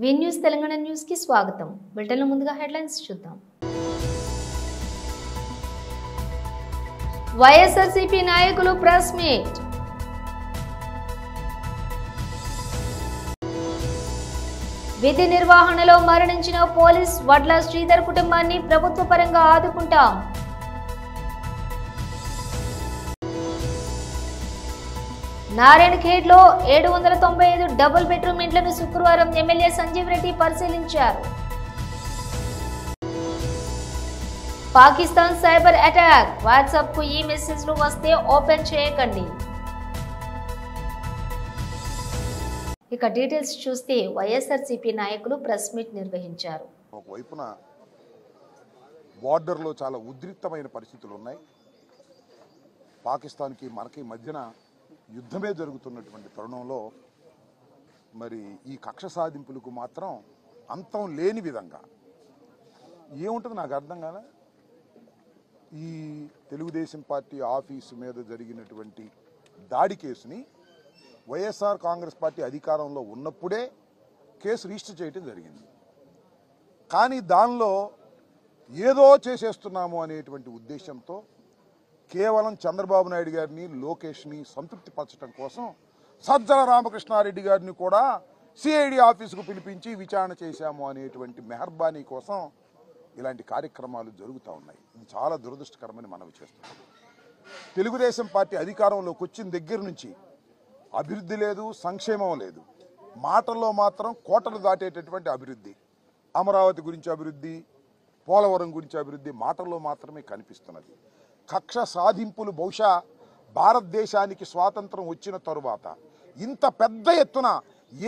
వి news Telangana news కి స్వాగతం. బులెటిన్లో ముందుగా హెడ్లైన్స్ చూద్దాం. వైఎస్ఆర్సీపీ నాయకులు ప్రెస్ మీట్. విధి నిర్వహణలో మరణించిన పోలీస్ వడ్ల శ్రీధర్ కుటుంబాన్ని ప్రభుత్వ పరంగా ఆదుకుంటాం. నారాయణఖేడ్లో 795 డబుల్ బెడ్రూమ్ ఇంట్లను శుక్రవారం ఎమ్మెల్యే సంజీవ్ రెడ్డి పరిశీలించారు. Pakistan cyber attack. వాట్సాప్ కు ఈ మెసేజ్లు వస్తే ఓపెన్ చేయకండి. ఇక డీటెయిల్స్ చూస్తే వైఎస్ఆర్సీపీ నాయకులు ప్రెస్ మీట్ నిర్వహించారు. ఒకవైపున బార్డర్లో చాలా ఉద్రిక్తమైన పరిస్థితులు ఉన్నాయి. పాకిస్తాన్కి మనకి మధ్యన యుద్ధమే జరుగుతున్నటువంటి తరుణంలో మరి ఈ కక్ష సాధింపులకు మాత్రం అంతం లేని విధంగా ఏముంటుంది నాకు అర్థం కాదా. ఈ తెలుగుదేశం పార్టీ ఆఫీసు మీద జరిగినటువంటి దాడి కేసుని వైఎస్ఆర్ కాంగ్రెస్ పార్టీ అధికారంలో ఉన్నప్పుడే కేసు రిజిస్టర్ చేయడం జరిగింది. కానీ దానిలో ఏదో చేసేస్తున్నాము అనేటువంటి ఉద్దేశంతో కేవలం చంద్రబాబు నాయుడు గారిని లోకేష్ని సంతృప్తిపరచడం కోసం సజ్జల రామకృష్ణారెడ్డి గారిని కూడా సిఐడి ఆఫీసుకు పిలిపించి విచారణ చేశాము అనేటువంటి మెహర్బానీ కోసం ఇలాంటి కార్యక్రమాలు జరుగుతూ ఉన్నాయి. ఇది చాలా దురదృష్టకరమని మనవి చేస్తున్నాం. తెలుగుదేశం పార్టీ అధికారంలోకి వచ్చిన దగ్గర నుంచి అభివృద్ధి లేదు, సంక్షేమం లేదు. మాటల్లో మాత్రం కోటలు దాటేటటువంటి అభివృద్ధి, అమరావతి గురించి అభివృద్ధి, పోలవరం గురించి అభివృద్ధి మాటల్లో మాత్రమే కనిపిస్తున్నది. కక్ష సాధింపులు బహుశా భారతదేశానికి స్వాతంత్రం వచ్చిన తరువాత ఇంత పెద్ద ఎత్తున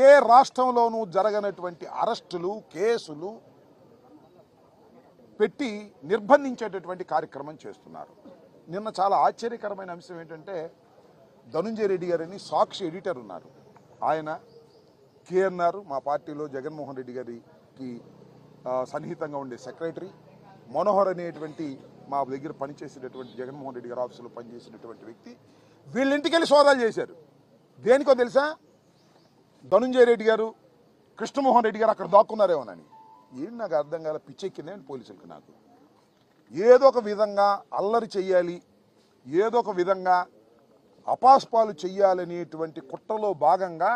ఏ రాష్ట్రంలోనూ జరగనటువంటి అరెస్టులు, కేసులు పెట్టి నిర్బంధించేటటువంటి కార్యక్రమం చేస్తున్నారు. నిన్న చాలా ఆశ్చర్యకరమైన అంశం ఏంటంటే ధనుంజయ రెడ్డి గారని సాక్షి ఎడిటర్ ఉన్నారు. ఆయన కేఎన్ఆర్ మా పార్టీలో జగన్మోహన్ రెడ్డి గారికి సన్నిహితంగా ఉండే సెక్రటరీ, మనోహర్ అనేటువంటి మా దగ్గర పనిచేసేటటువంటి జగన్మోహన్ రెడ్డి గారి ఆఫీసులో పనిచేసినటువంటి వ్యక్తి వీళ్ళింటికి వెళ్ళి సోదాలు చేశారు. దేనికో తెలుసా? ధనుంజయ రెడ్డి గారు, కృష్ణమోహన్ రెడ్డి గారు అక్కడ దాక్కున్నారేమోనని. ఏం నాకు అర్థం కాల, పిచ్చెక్కిందే పోలీసులకు. నాకు ఏదో ఒక విధంగా అల్లరి చెయ్యాలి, ఏదో ఒక విధంగా అపాస్పాలు చెయ్యాలనేటువంటి కుట్రలో భాగంగా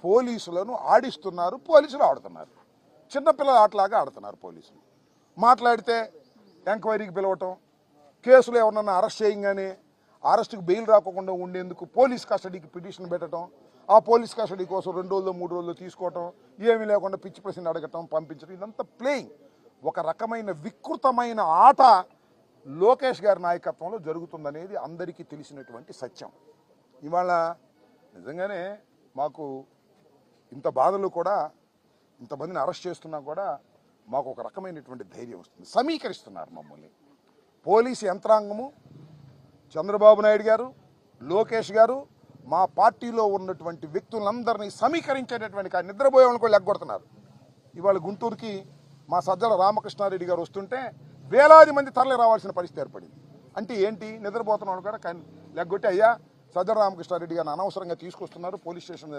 పోలీసులను ఆడిస్తున్నారు. పోలీసులు ఆడుతున్నారు, చిన్నపిల్లల ఆటలాగా ఆడుతున్నారు. పోలీసులు మాట్లాడితే ఎంక్వైరీకి పిలవటం, కేసులు ఎవరన్నా అరెస్ట్ చేయగానే అరెస్టుకు బెయిల్ రాకుండా ఉండేందుకు పోలీస్ కస్టడీకి పిటిషన్ పెట్టడం, ఆ పోలీస్ కస్టడీ కోసం 2 రోజులు 3 రోజులు తీసుకోవటం, ఏమీ లేకుండా పిచ్చి ప్రశ్నలు అడగటం, పంపించడం, ఇదంతా ప్లేయింగ్. ఒక రకమైన వికృతమైన ఆట లోకేష్ గారి నాయకత్వంలో జరుగుతుందనేది అందరికీ తెలిసినటువంటి సత్యం. ఇవాళ నిజంగానే మాకు ఇంత బాధలు కూడా, ఇంతమందిని అరెస్ట్ చేస్తున్నా కూడా మాకు ఒక రకమైనటువంటి ధైర్యం వస్తుంది. సమీకరిస్తున్నారు మమ్మల్ని పోలీసు యంత్రాంగము, చంద్రబాబు నాయుడు గారు, లోకేష్ గారు, మా పార్టీలో ఉన్నటువంటి వ్యక్తులందరినీ సమీకరించేటటువంటి నిద్రపోయే వాళ్ళని కూడా లెగ్గొడుతున్నారు. ఇవాళ గుంటూరుకి మా సజ్జల రామకృష్ణారెడ్డి గారు వస్తుంటే వేలాది మంది తరలి రావాల్సిన పరిస్థితి ఏర్పడింది. అంటే ఏంటి? నిద్రపోతున్న వాళ్ళు కూడా లెగ్గొట్టి, అయ్యా సజ్జల రామకృష్ణారెడ్డి గారిని అనవసరంగా తీసుకొస్తున్నారు పోలీస్ స్టేషన్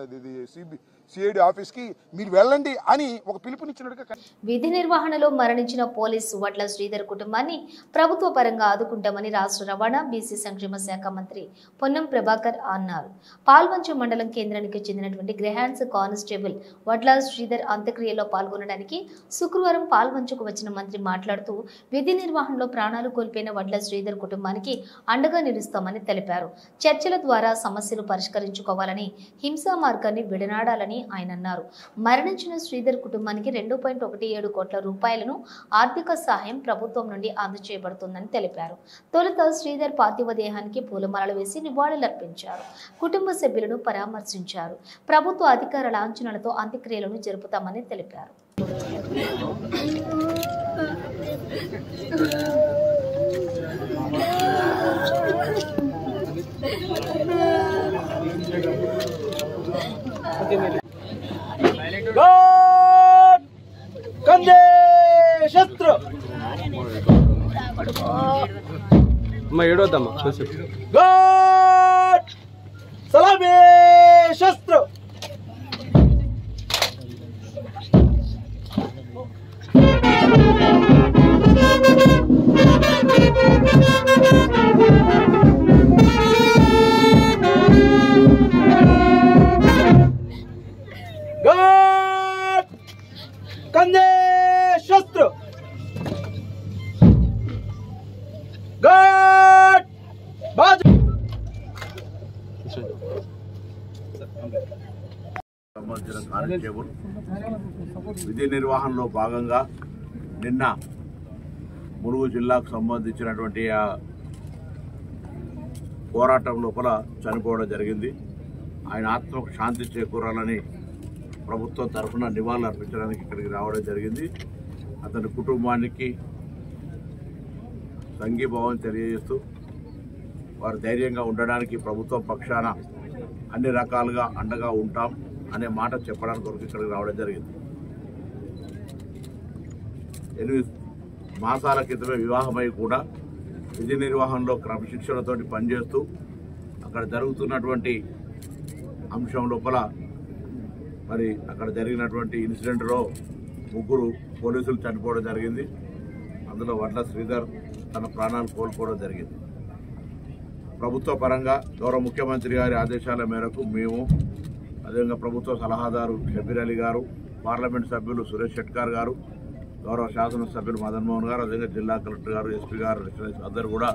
సిఐడి ఆఫీస్కి, మీరు వెళ్ళండి అని ఒక పిలుపునిచ్చినట్టుగా. విధి నిర్వహణలో మరణించిన పోలీసు వడ్ల శ్రీధర్ కుటుంబాన్ని ప్రభుత్వ పరంగా ఆదుకుంటామని రాష్ట్ర రవాణా బీసీ సంక్షేమ శాఖ మంత్రి పొన్నం ప్రభాకర్ అన్నారు. పాల్వంచ మండలం కేంద్రానికి చెందినటువంటి గ్రహాండ్స్ కానిస్టేబుల్ వడ్ల శ్రీధర్ అంత్యక్రియలో పాల్గొనడానికి శుక్రవారం పాల్వంచకు వచ్చిన మంత్రి మాట్లాడుతూ విధి నిర్వహణలో ప్రాణాలు కోల్పోయిన వడ్ల శ్రీధర్ కుటుంబానికి అండగా నిలుస్తామని తెలిపారు. చర్చల ద్వారా సమస్యలు పరిష్కరించుకోవాలని, హింసా మార్గాన్ని విడనాడాలని ఆయన అన్నారు. మరణించిన శ్రీధర్ కుటుంబానికి 2.17 కోట్ల రూపాయలను ఆర్థిక సహాయం ప్రభుత్వం నుండి అందజేయబడుతుందని తెలిపారు. తొలుత శ్రీధర్ పార్థివ దేహానికి పూలమాలలు వేసి నివాళులర్పించారు. కుటుంబ సభ్యులను పరామర్శించారు. ప్రభుత్వ అధికార లాంఛనాలతో అంత్యక్రియలను జరుపుతామని తెలిపారు. कंदे शस्त्र सलामी शस्त्र కానిస్టేబుల్ విధి నిర్వహణలో భాగంగా నిన్న ములుగు జిల్లాకు సంబంధించినటువంటి ఆ పోరాటం లోపల చనిపోవడం జరిగింది. ఆయన ఆత్మకు శాంతి చేకూరాలని ప్రభుత్వం తరఫున నివాళులు అర్పించడానికి ఇక్కడికి రావడం జరిగింది. అతని కుటుంబానికి సంఘీభావం తెలియజేస్తూ వారు ధైర్యంగా ఉండడానికి ప్రభుత్వం పక్షాన అన్ని రకాలుగా అండగా ఉంటాం అనే మాట చెప్పడానికి కొరకు ఇక్కడికి రావడం జరిగింది. 8 మాసాల క్రితమే వివాహమై కూడా విధి నిర్వహణలో క్రమశిక్షణతోటి పనిచేస్తూ అక్కడ జరుగుతున్నటువంటి అంశం లోపల మరి అక్కడ జరిగినటువంటి ఇన్సిడెంట్లో 3 పోలీసులు చనిపోవడం జరిగింది. అందులో వడ్ల శ్రీధర్ తన ప్రాణాలు కోల్పోవడం జరిగింది. ప్రభుత్వ పరంగా గౌరవ ముఖ్యమంత్రి గారి ఆదేశాల మేరకు మేము, అదేవిధంగా ప్రభుత్వ సలహాదారు షబీర్ అలీ గారు, పార్లమెంట్ సభ్యులు సురేష్ షెట్కార్ గారు, గౌరవ శాసనసభ్యులు మదన్ మోహన్ గారు, అదేవిధంగా జిల్లా కలెక్టర్ గారు, ఎస్పీ గారు అందరూ కూడా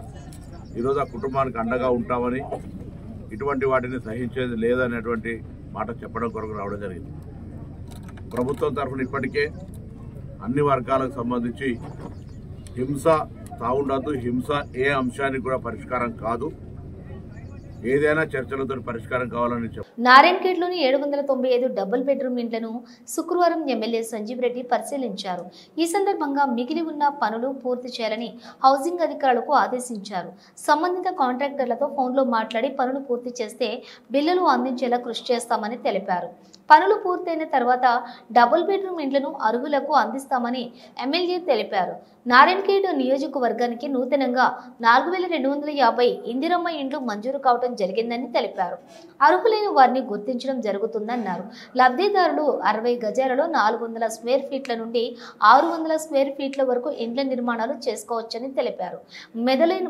ఈరోజు ఆ కుటుంబానికి అండగా ఉంటామని, ఇటువంటి వాటిని సహించేది లేదనేటువంటి మాట చెప్పడం కొరకు రావడం జరిగింది. ప్రభుత్వం తరఫున ఇప్పటికే అన్ని వర్గాలకు సంబంధించి హింస తావుండదు, హింస ఏ అంశానికి కూడా పరిష్కారం కాదు, ఏదైనా చర్చలతో పరిష్కారం కావాలని నారాయణఖేడ్లోని 795 డబుల్ బెడ్రూమ్ ఇండ్లను శుక్రవారం ఎమ్మెల్యే సంజీవ్ రెడ్డి పరిశీలించారు. ఈ సందర్భంగా మిగిలి ఉన్న పనులు పూర్తి చేయాలని హౌసింగ్ అధికారులకు ఆదేశించారు. సంబంధిత కాంట్రాక్టర్లతో ఫోన్లో మాట్లాడి పనులు పూర్తి చేస్తే బిల్లులు అందించేలా కృషి చేస్తామని తెలిపారు. పనులు పూర్తయిన తర్వాత డబుల్ బెడ్రూమ్ ఇండ్లను అర్హులకు అందిస్తామని ఎమ్మెల్యే తెలిపారు. నారాయణఖేడ్ నియోజకవర్గానికి నూతనంగా 4250 ఇందిరమ్మ ఇండ్లు మంజూరు కావడం జరిగిందని తెలిపారు. అర్హులైన వారిని గుర్తించడం జరుగుతుందన్నారు. లబ్ధిదారులు 60 గజాలలో 400 స్క్వేర్ ఫీట్ల నుండి 600 స్క్వేర్ ఫీట్ల వరకు ఇండ్ల నిర్మాణాలు చేసుకోవచ్చని తెలిపారు.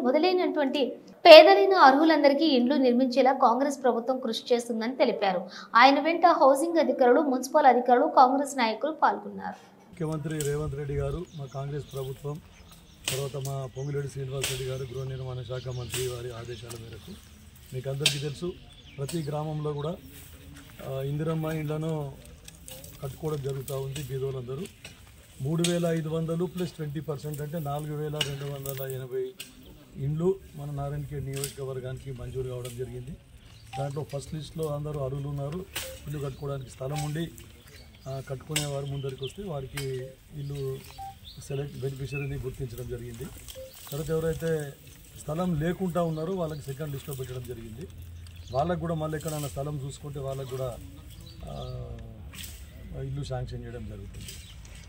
మొదలైనటువంటి పేదలైన అర్హులందరికీ ఇండ్లు నిర్మించేలా కాంగ్రెస్ ప్రభుత్వం కృషి చేస్తుందని తెలిపారు. ఆయన వెంట హౌసింగ్ అధికారులు, మున్సిపల్ అధికారులు, కాంగ్రెస్ నాయకులు పాల్గొన్నారు. ముఖ్యమంత్రి రేవంత్ రెడ్డి గారు, మా కాంగ్రెస్ ప్రభుత్వం, తర్వాత మా పొంగులేటి శ్రీనివాస్ రెడ్డి గారు గృహ నిర్మాణ శాఖ మంత్రి వారి ఆదేశాల మేరకు మీకు అందరికీ తెలుసు, ప్రతి గ్రామంలో కూడా ఇందిరమ్మ ఇండ్లను కట్టుకోవడం జరుగుతూ ఉంది. బీదోళ్ళందరూ 3500 ప్లస్ 20% అంటే 4280 ఇండ్లు మన నారాయణఖేడ్ నియోజకవర్గానికి మంజూరు కావడం జరిగింది. దాంట్లో ఫస్ట్ లిస్ట్లో అందరూ అర్హులు ఉన్నారు. ఇల్లు కట్టుకోవడానికి స్థలం ఉండి కట్టుకునేవారు ముందరికి వస్తే వారికి ఇల్లు సెలెక్ట్ బెనిఫిషరీని గుర్తించడం జరిగింది. తర్వాత ఎవరైతే స్థలం లేకుండా ఉన్నారో వాళ్ళకి సెకండ్ లిస్ట్లో పెట్టడం జరిగింది. వాళ్ళకు కూడా మళ్ళీ ఎక్కడైనా స్థలం చూసుకుంటే వాళ్ళకు కూడా ఇల్లు శాంక్షన్ చేయడం జరుగుతుంది.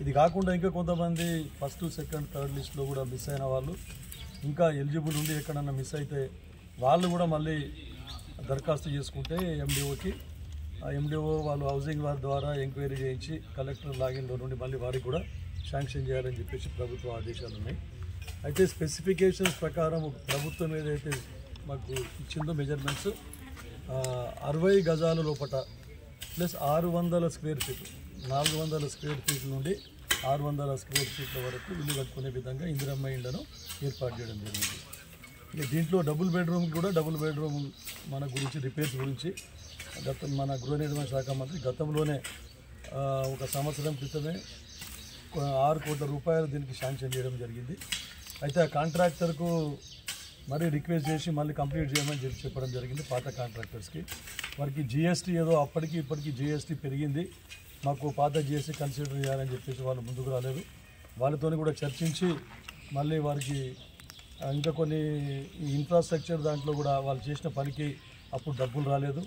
ఇది కాకుండా ఇంకా కొంతమంది ఫస్ట్, సెకండ్, థర్డ్ లిస్ట్లో కూడా మిస్ అయిన వాళ్ళు, ఇంకా ఎలిజిబుల్ ఉండి ఎక్కడన్నా మిస్ అయితే వాళ్ళు కూడా మళ్ళీ దరఖాస్తు చేసుకుంటే ఎండిఓకి, ఆ ఎండిఓ వాళ్ళు హౌసింగ్ వారి ద్వారా ఎంక్వైరీ చేయించి కలెక్టర్ లాగిన్లో నుండి మళ్ళీ వారికి కూడా శాంక్షన్ చేయాలని చెప్పేసి ప్రభుత్వ ఆదేశాలు ఉన్నాయి. అయితే స్పెసిఫికేషన్స్ ప్రకారం ప్రభుత్వం ఏదైతే మాకు ఇచ్చిందో మెజర్మెంట్స్ 60 గజాల లోపల plus 600 square feet, 400 square feet నుండి 600 స్క్వేర్ ఫీట్ల వరకు ఇల్లు కట్టుకునే విధంగా ఇందిరమ్మ ఇండ్లను ఏర్పాటు చేయడం జరిగింది. ఇక దీంట్లో డబుల్ బెడ్రూమ్ మన గురించి రిపేర్స్ గురించి మన గృహ నిర్మాణ శాఖ మంత్రి గతంలోనే 1 సంవత్సరం క్రితమే 6 కోట్ల రూపాయలు దీనికి శాంక్షన్ చేయడం జరిగింది. అయితే ఆ కాంట్రాక్టర్కు మరీ రిక్వెస్ట్ చేసి మళ్ళీ కంప్లీట్ చేయమని చెప్పడం జరిగింది. పాత కాంట్రాక్టర్స్కి వారికి జిఎస్టీ ఏదో అప్పటికి ఇప్పటికీ జిఎస్టీ పెరిగింది, మాకు పాత జిఎస్టీ కన్సిడర్ చేయాలని చెప్పేసి వాళ్ళు ముందుకు రాలేదు. వాళ్ళతో కూడా చర్చించి మళ్ళీ వారికి ఇంకా కొన్ని ఇన్ఫ్రాస్ట్రక్చర్ దాంట్లో కూడా వాళ్ళు చేసిన పనికి అప్పుడు డబ్బులు రాలేదు.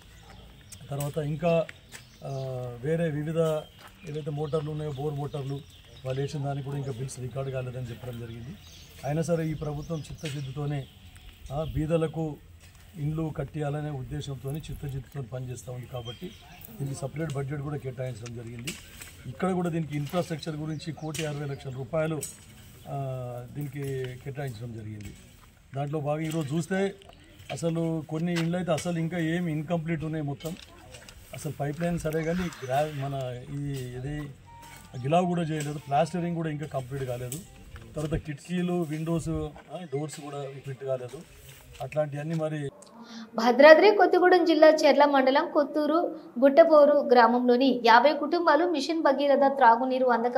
తర్వాత ఇంకా వేరే వివిధ ఏవైతే మోటార్లు ఉన్నాయో బోర్ మోటార్లు వాళ్ళు వేసిన దానికి కూడా ఇంకా బిల్స్ రికార్డు కాలేదని చెప్పడం జరిగింది. అయినా సరే ఈ ప్రభుత్వం చిత్తశుద్ధితోనే బీదలకు ఇండ్లు కట్టియాలనే ఉద్దేశంతో చిత్తశుద్ధితో పనిచేస్తూ ఉంది. కాబట్టి దీనికి సపరేట్ బడ్జెట్ కూడా కేటాయించడం జరిగింది. ఇక్కడ కూడా దీనికి ఇన్ఫ్రాస్ట్రక్చర్ గురించి 1,60,00,000 రూపాయలు దీనికి కేటాయించడం జరిగింది. దాంట్లో బాగా ఈరోజు చూస్తే అసలు కొన్ని ఇండ్లు అయితే అసలు ఇంకా ఏమి ఇన్కంప్లీట్ ఉన్నాయి. మొత్తం అసలు పైప్ లైన్ సరే కానీ మన ఇది గిలావ్ కూడా చేయలేదు, ప్లాస్టరింగ్ కూడా ఇంకా కంప్లీట్ కాలేదు. తర్వాత కిటికీలు, విండోస్, డోర్స్ కూడా ఫిట్ కాలేదు. అట్లాంటివన్నీ మరి భద్రాద్రి కొత్తగూడెం జిల్లా చెర్ల మండలం కొత్తూరు గుట్టపోరు గ్రామంలోని 50 కుటుంబాలు మిషన్ భగీరథ త్రాగునీరు అందక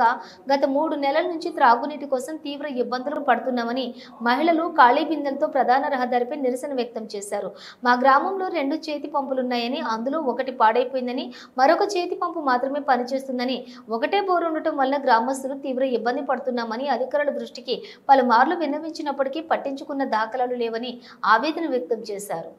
గత 3 నెలల నుంచి త్రాగునీటి కోసం తీవ్ర ఇబ్బందులు పడుతున్నామని మహిళలు ఖాళీ బిందెలతో ప్రధాన రహదారిపై నిరసన వ్యక్తం చేశారు. మా గ్రామంలో 2 చేతి పంపులున్నాయని, అందులో ఒకటి పాడైపోయిందని, మరొక చేతి పంపు మాత్రమే పనిచేస్తుందని, ఒకటే బోరు ఉండటం వల్ల గ్రామస్తులు తీవ్ర ఇబ్బంది పడుతున్నామని అధికారుల దృష్టికి పలుమార్లు విన్నవించినప్పటికీ పట్టించుకున్న దాఖలాలు లేవని ఆవేదన వ్యక్తం చేశారు.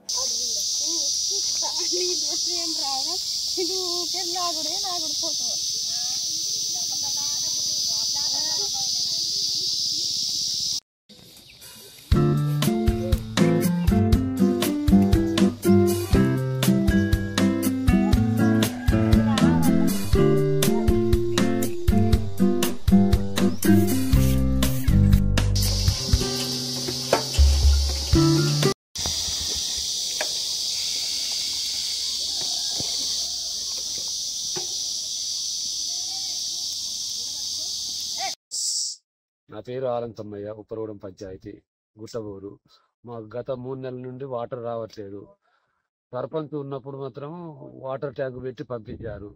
నా పేరు ఆలంతమ్మయ్య, ఉప్పరగూడెం పంచాయతీ గుట్టబోరు. మాకు గత 3 నెలల నుండి వాటర్ రావట్లేదు. సర్పంచ్ ఉన్నప్పుడు మాత్రం వాటర్ ట్యాంక్ పెట్టి పంపించారు.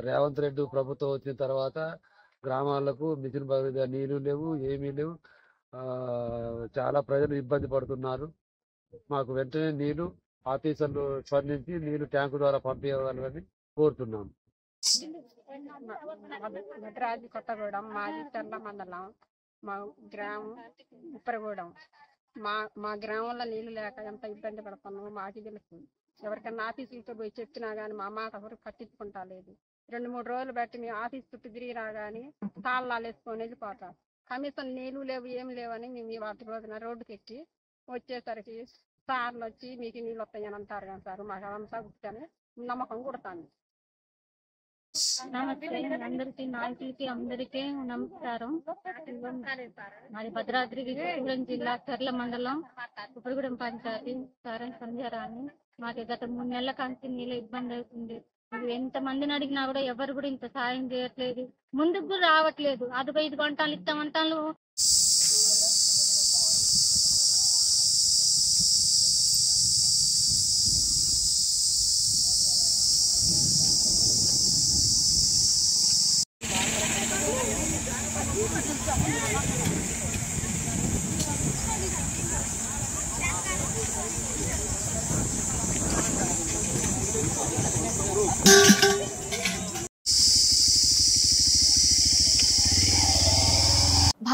రేవంత్ రెడ్డి ప్రభుత్వం వచ్చిన తర్వాత గ్రామాలకు మిషన్ భగీరథ నీళ్లు లేవు, ఏమీ లేవు. చాలా ప్రజలు ఇబ్బంది పడుతున్నారు. మాకు వెంటనే నీళ్లు ఆఫీసర్లు స్పందించి నీళ్లు ట్యాంకు ద్వారా పంపించగలరని కోరుతున్నాము. భద్రాద్రి కొత్తగూడెం, మాది చెర్ల మండలం, మా గ్రామం ఉప్పరగూడెం. మా గ్రామంలో నీళ్లు లేక ఎంత ఇబ్బంది పడుతున్నామో మాకు తెలుసు. ఎవరికన్నా ఆఫీసులతో పోయి చెప్పినా కానీ మా మాట ఎవరు పట్టించుకుంటా లేదు. 2-3 రోజులు బట్టి మేము ఆఫీస్ చుట్టూ తిరిగినా కానీ తాళాలు వేసుకొని వెళ్ళిపోతాం. కనీసం నీళ్లు లేవు, ఏం లేవని మేము వాటి రోజున రోడ్డుకి ఎక్కి వచ్చేసరికి సార్లు వచ్చి మీకు నీళ్ళు వస్తాయని అంటారు కానీ సార్ మాకు అదంతా గుర్తని నమ్మకం కుడతాను. నమస్తే అందరికీ, నాయకులకి అందరికీ నమస్కారం. మాది భద్రాద్రి కొత్తగూడెం జిల్లా చెర్ల మండలం ఉప్పరగూడెం పంచాయతీ సంధ్యారాణి. మాకు గత 3 నెలల కంచి నీళ్ళ ఇబ్బంది అవుతుంది. ఎంత మందిని అడిగినా కూడా ఎవరు కూడా ఇంత సాయం చేయట్లేదు, ముందుకు కూడా రావట్లేదు. అదిగో 5 గంటలు ఇస్తామంటాను.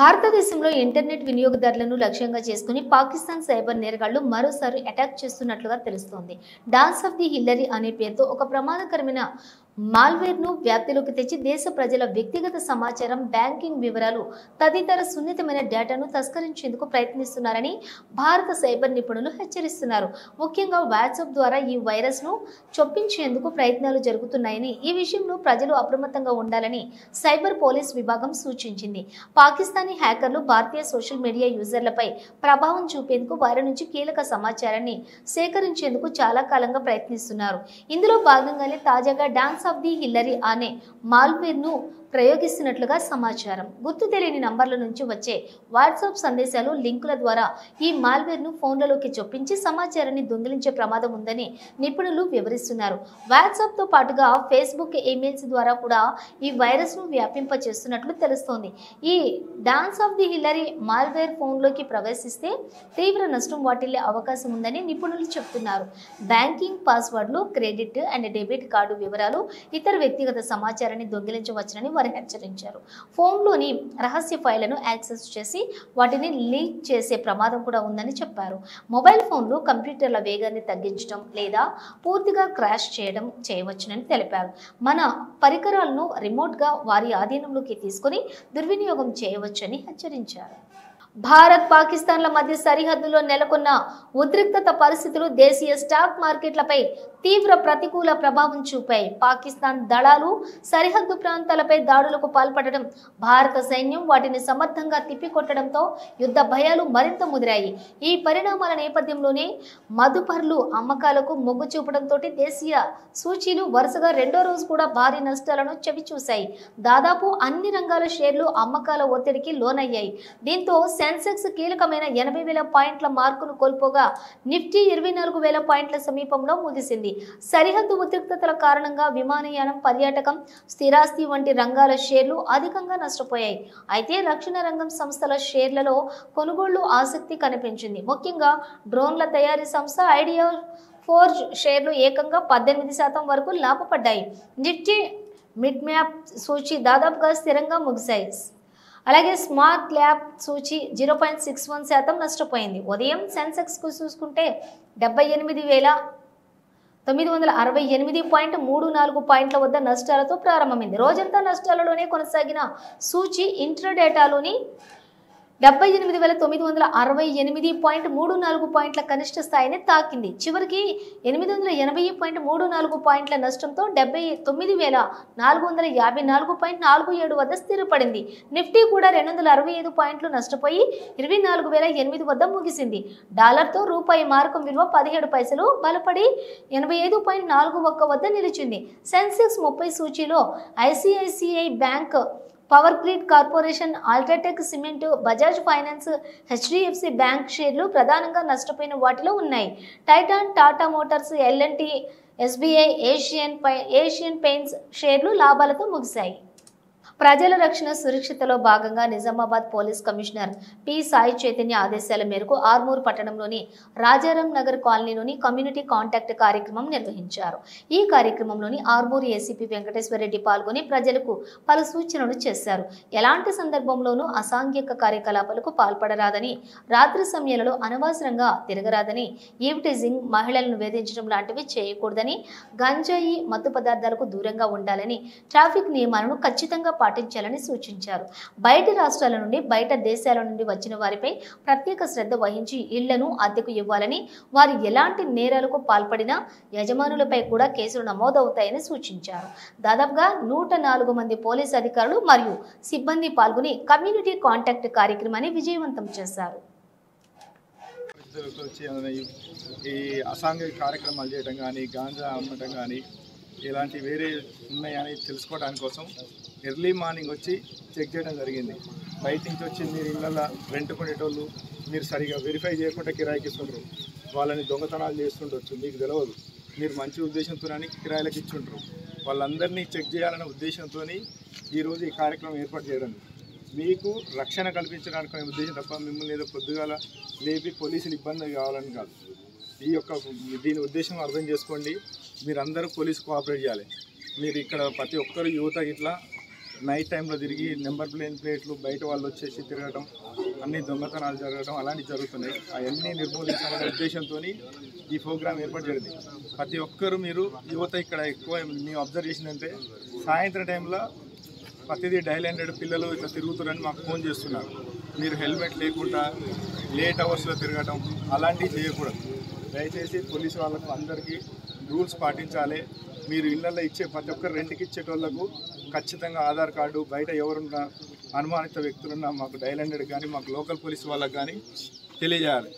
భారతదేశంలో ఇంటర్నెట్ వినియోగదారులను లక్ష్యంగా చేసుకుని పాకిస్తాన్ సైబర్ నేరగాళ్లు మరోసారి అటాక్ చేస్తున్నట్లుగా తెలుస్తోంది. డాన్స్ ఆఫ్ ది హిల్లరీ అనే పేరుతో ఒక ప్రమాదకరమైన మాల్వేర్ను వ్యాప్తిలోకి తెచ్చి దేశ ప్రజల వ్యక్తిగత సమాచారం, బ్యాంకింగ్ వివరాలు తదితర సున్నితమైన డేటాను తస్కరించేందుకు ప్రయత్నిస్తున్నారని భారత సైబర్ నిపుణులు హెచ్చరిస్తున్నారు. ముఖ్యంగా వాట్సాప్ ద్వారా ఈ వైరస్ను చొప్పించేందుకు ప్రయత్నాలు జరుగుతున్నాయని, ఈ విషయంలో ప్రజలు అప్రమత్తంగా ఉండాలని సైబర్ పోలీస్ విభాగం సూచించింది. పాకిస్తానీ హ్యాకర్లు భారతీయ సోషల్ మీడియా యూజర్లపై ప్రభావం చూపేందుకు వారి నుంచి కీలక సమాచారాన్ని సేకరించేందుకు చాలా కాలంగా ప్రయత్నిస్తున్నారు. ఇందులో భాగంగానే తాజాగా డాన్స్ ఆఫ్ ది హిల్లరీ అనే మాల్వేర్ను ప్రయోగిస్తున్నట్లుగా సమాచారం. గుర్తు తెలియని నంబర్ల నుంచి వచ్చే వాట్సాప్ సందేశాలు, లింకుల ద్వారా ఈ మాల్వేర్ను ఫోన్లలోకి చొప్పించి సమాచారాన్ని దొంగిలించే ప్రమాదం ఉందని నిపుణులు వివరిస్తున్నారు. వాట్సాప్తో పాటుగా ఫేస్బుక్, ఈమెయిల్స్ ద్వారా కూడా ఈ వైరస్ను వ్యాపింపచేస్తున్నట్లు తెలుస్తోంది. ఈ dance of the Hillary malware ఫోన్లోకి ప్రవేశిస్తే తీవ్ర నష్టం వాటిల్లే అవకాశం ఉందని నిపుణులు చెబుతున్నారు. బ్యాంకింగ్ పాస్వర్డ్లు, క్రెడిట్ అండ్ డెబిట్ కార్డు వివరాలు, ఇతర వ్యక్తిగత సమాచారాన్ని దొంగిలించవచ్చునని వారు హెచ్చరించారు. ఫోన్లోని రహస్య ఫైళ్లను యాక్సెస్ చేసి వాటిని లీక్ చేసే ప్రమాదం కూడా ఉందని చెప్పారు. మొబైల్ ఫోన్లు కంప్యూటర్ల వేగాన్ని తగ్గించడం లేదా పూర్తిగా క్రాష్ చేయవచ్చునని తెలిపారు. మన పరికరాలను రిమోట్గా వారి ఆధీనంలోకి తీసుకుని దుర్వినియోగం చేయవచ్చని హెచ్చరించారు. భారత్, పాకిస్తాన్ల మధ్య సరిహద్దులో నెలకొన్న ఉద్రిక్తత పరిస్థితులు దేశీయ స్టాక్ మార్కెట్లపై తీవ్ర ప్రతికూల ప్రభావం చూపాయి. పాకిస్తాన్ దళాలు సరిహద్దు ప్రాంతాలపై దాడులకు పాల్పడడం, భారత సైన్యం వాటిని సమర్థంగా తిప్పికొట్టడంతో యుద్ధ భయాలు మరింత ముదిరాయి. ఈ పరిణామాల నేపథ్యంలోనే మదుపర్లు అమ్మకాలకు మొగ్గు చూపడంతో దేశీయ సూచీలు వరుసగా 2వ రోజు కూడా భారీ నష్టాలను చవిచూశాయి. దాదాపు అన్ని రంగాల షేర్లు అమ్మకాల ఒత్తిడికి లోనయ్యాయి. దీంతో సెన్సెక్స్ కీలకమైన 80,000 పాయింట్ల మార్కును కోల్పోగా నిఫ్టీ 24,000 పాయింట్ల సమీపంలో ముగిసింది. సరిహద్దు ఉద్రిక్తతల కారణంగా విమానయానం, పర్యాటకం, స్థిరాస్తి వంటి రంగాల షేర్లు అధికంగా నష్టపోయాయి. అయితే రక్షణ రంగం సంస్థల షేర్లలో కొనుగోళ్లు ఆసక్తి కనిపించింది. ముఖ్యంగా డ్రోన్ల తయారీ సంస్థ ఐడియా ఫోర్జ్ షేర్లు ఏకంగా 18% వరకు లాభపడ్డాయి. నిఫ్టీ మిడ్ మ్యాప్ సూచి దాదాపుగా స్థిరంగా ముగిశాయి. అలాగే స్మార్ట్ ల్యాబ్ సూచి 0.61% నష్టపోయింది. ఉదయం సెన్సెక్స్కు చూసుకుంటే 78,968.34 పాయింట్ల వద్ద నష్టాలతో ప్రారంభమైంది. రోజంతా నష్టాలలోనే కొనసాగిన సూచి ఇంట్రాడేటాలోని 78,968.34 పాయింట్ల కనిష్ట స్థాయిని తాకింది. చివరికి 880.34 పాయింట్ల నష్టంతో 79,454.47 వద్ద స్థిరపడింది. నిఫ్టీ కూడా 265 పాయింట్లు నష్టపోయి 24,008 వద్ద ముగిసింది. డాలర్తో రూపాయి మారకం విలువ 17 పైసలు బలపడి 85.41 వద్ద నిలిచింది. సెన్సెక్స్ 30 సూచీలో ICICI bank, power grid corporation, UltraTech cement, Bajaj finance, HDFC bank షేర్లు ప్రధానంగా నష్టపోయిన వాటిలో ఉన్నాయి. Titan, Tata motors, LNT, SBI, Asian paints షేర్లు లాభాలతో ముగిశాయి. ప్రజల రక్షణ సురక్షితలో భాగంగా Nizamabad police commissioner P Sai Chaitanya ఆదేశాల మేరకు ఆర్మూర్ పట్టణంలోని రాజారాం నగర్ కాలనీలోని కమ్యూనిటీ కాంటాక్ట్ కార్యక్రమం నిర్వహించారు. ఈ కార్యక్రమంలోని ఆర్మూర్ ఏసీపీ వెంకటేశ్వరరెడ్డి పాల్గొని ప్రజలకు పలు సూచనలు చేశారు. ఎలాంటి సందర్భంలోనూ అసాంఘిక కార్యకలాపాలకు పాల్పడరాదని, రాత్రి సమయాలలో అనవసరంగా తిరగరాదని, ఈవ్టీజింగ్, మహిళలను వేధించడం లాంటివి చేయకూడదని, గంజాయి, మత్తు పదార్థాలకు దూరంగా ఉండాలని, ట్రాఫిక్ నియమాలను ఖచ్చితంగా పాటించాలని సూచించారు. బయటి రాష్ట్రాల నుండి, బయట దేశాల నుండి వచ్చిన వారిపై ప్రత్యేక శ్రద్ధ వహించి ఇళ్లను అద్దెకు ఇవ్వాలని, వారు ఎలాంటి నేరాలకు పాల్పడినా యజమానులపై కూడా కేసులు నమోదవుతాయని సూచించారు. దాదాపుగా 104 మంది పోలీసు అధికారులు మరియు సిబ్బంది పాల్గొని కమ్యూనిటీ కాంటాక్ట్ కార్యక్రమాన్ని విజయవంతం చేశారు. ఈ అసాంఘిక కార్యక్రమాలు చేయడం కానీ, గాంజా అమ్మటం కానీ, ఇలాంటి వేరే ఉన్నాయని తెలుసుకోవడానికి కోసం ఎర్లీ మార్నింగ్ వచ్చి చెక్ చేయడం జరిగింది. బయట నుంచి వచ్చి మీరు ఇళ్ళల్లో రెంట్ కొనేటోళ్ళు మీరు సరిగా వెరిఫై చేయకుండా కిరాయికి ఇస్తుంటారు, వాళ్ళని దొంగతనాలు చేస్తుండొచ్చు, మీకు తెలియదు. మీరు మంచి ఉద్దేశంతో కిరాయిలకు ఇచ్చుంటారు. వాళ్ళందరినీ చెక్ చేయాలనే ఉద్దేశంతో ఈరోజు ఈ కార్యక్రమం ఏర్పాటు చేయడం, మీకు రక్షణ కల్పించడానికి ఉద్దేశం తప్ప మిమ్మల్ని ఏదో పొద్దుగాల లేపి పోలీసులు ఇబ్బంది కావాలని కాదు. దీని ఉద్దేశం అర్థం చేసుకోండి. మీరందరూ పోలీసు కోఆపరేట్ చేయాలి. మీరు ఇక్కడ ప్రతి ఒక్కరు యువత ఇట్లా నైట్ టైంలో తిరిగి నెంబర్ ప్లేట్లు బయట వాళ్ళు వచ్చేసి తిరగడం, అన్ని దొంగతనాలు జరగడం అలాంటివి జరుగుతున్నాయి. అవన్నీ నిర్మూలించాలనే ఉద్దేశంతో ఈ ప్రోగ్రాం ఏర్పాటు జరిగింది. ప్రతి ఒక్కరు మీరు యువత ఇక్కడ ఎక్కువ మేము అబ్జర్వ్ చేసిందంటే సాయంత్రం టైంలో ప్రతిదీ డైల్ 100 పిల్లలు ఇట్లా తిరుగుతున్నారని మాకు ఫోన్ చేస్తున్నారు. మీరు హెల్మెట్ లేకుండా లేట్ అవర్స్లో తిరగడం అలాంటివి చేయకూడదు. దయచేసి పోలీసు వాళ్ళకు అందరికీ రూల్స్ పాటించాలి. మీరు ఇళ్లలో ఇచ్చే ప్రతి ఒక్కరు రెంట్కి ఇచ్చేటోళ్లకు ఖచ్చితంగా ఆధార్ కార్డు, బయట ఎవరున్నా అనుమానిత వ్యక్తులున్నా మాకు డైల్ 100 కానీ మాకు లోకల్ పోలీసు వాళ్ళకు కానీ తెలియజేయాలి.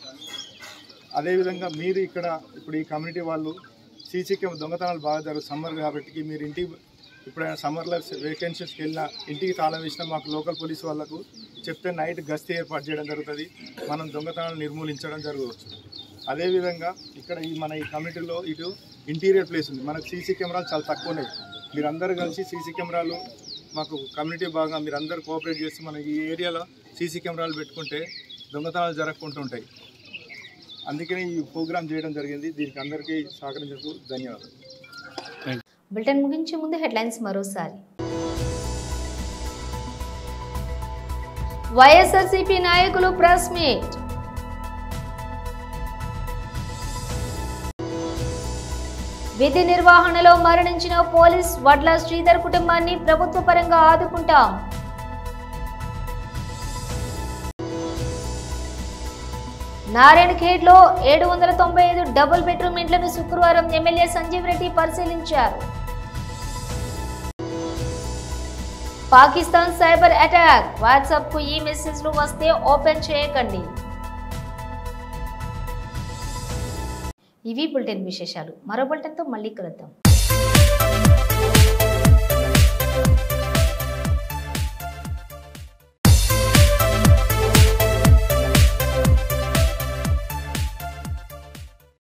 అదేవిధంగా మీరు ఇక్కడ ఇప్పుడు ఈ కమ్యూనిటీ వాళ్ళు సీసీ కెమెరా దొంగతనాలు బాగా జరుగుతుంది. సమ్మర్ కాబట్టి మీరు ఇంటికి ఇప్పుడైనా సమ్మర్లో వేకెన్సీస్కి వెళ్ళినా ఇంటికి తాళం వేసినా మాకు లోకల్ పోలీసు వాళ్ళకు చెప్తే నైట్ గస్తీ ఏర్పాటు చేయడం జరుగుతుంది. మనం దొంగతనాలు నిర్మూలించడం జరగవచ్చు. అదేవిధంగా ఇక్కడ మన ఈ కమ్యూనిటీలో ఇటు ఇంటీరియర్ ప్లేస్ ఉంది. మనకు సీసీ కెమెరాలు చాలా తక్కువ ఉన్నాయి. మీరందరూ కలిసి సీసీ కెమెరాలు మాకు కమ్యూనిటీ బాగా మీరందరూ కోఆపరేట్ చేసి మన ఈ ఏరియాలో సీసీ కెమెరాలు పెట్టుకుంటే దొంగతనాలు జరగకుండా ఉంటాయి. అందుకనే ఈ ప్రోగ్రాం చేయడం జరిగింది. దీనికి అందరికీ సహకరించేందుకు ధన్యవాదాలు. బులెటిన్ ముగించే ముందు హెడ్లైన్స్ మరోసారి. వైఎస్ఆర్సీపీ నాయకులు ప్రెస్ మీట్. విధి నిర్వహణలో మరణించిన పోలీస్ వడ్ల శ్రీధర్ కుటుంబాన్ని ప్రభుత్వ పరంగా ఆదుకుంటాం. నారాయణఖేడ్లో 795 డబుల్ బెడ్రూమ్ ఇంట్లను శుక్రవారం ఎమ్మెల్యే సంజీవ్ రెడ్డి పరిశీలించారు. పాకిస్తాన్ సైబర్ అటాక్, వాట్సాప్ కు ఈ మెసేజ్లు వస్తే ఓపెన్ చేయకండి. ఇవి బులెటిన్ విశేషాలు. మరో బులెటిన్తో మళ్ళీ కలుద్దాం.